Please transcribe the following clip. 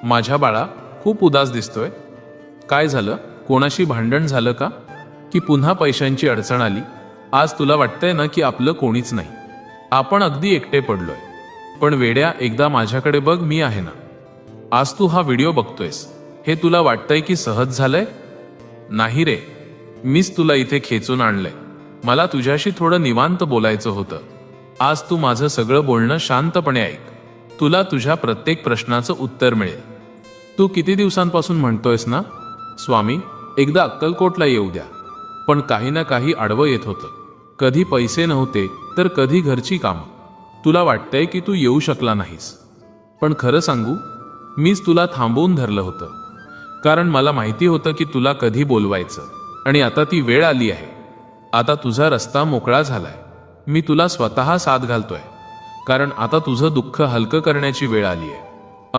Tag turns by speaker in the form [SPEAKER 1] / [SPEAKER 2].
[SPEAKER 1] माझ्या बाळा, खूप उदास दिसतोय. काय झालं? कोणाशी भांडण झालं का? की पुन्हा पैशांची अडचण आली? आज तुला वाटतंय ना की आपलं कोणीच नाही, आपण अगदी एकटे पडलोय. पण वेड्या, एकदा माझ्याकडे बघ, मी आहे ना. आज तू हा व्हिडिओ बघतोयस, हे तुला वाटतंय की सहज झालंय? नाही रे, मीच तुला इथे खेचून आणलंय. मला तुझ्याशी थोडं निवांत बोलायचं होतं. आज तू माझं सगळं बोलणं शांतपणे ऐक. तुला तुझ्या प्रत्येक प्रश्नाचं उत्तर मिळेल. तू किती दिवसांपासून म्हणतोयस ना, स्वामी एकदा अक्कलकोटला येऊ द्या, पण काही ना काही आडवं येत होतं. कधी पैसे नव्हते, तर कधी घरची कामं. तुला वाटतंय की तू येऊ शकला नाहीस, पण खरं सांगू, मीच तुला थांबवून धरलं होतं. कारण मला माहिती होतं की तुला कधी बोलवायचं. आणि आता ती वेळ आली आहे. आता तुझा रस्ता मोकळा झालाय. मी तुला स्वतः साथ घालतोय, कारण आता तुझं दुःख हलकं करण्याची वेळ आली आहे.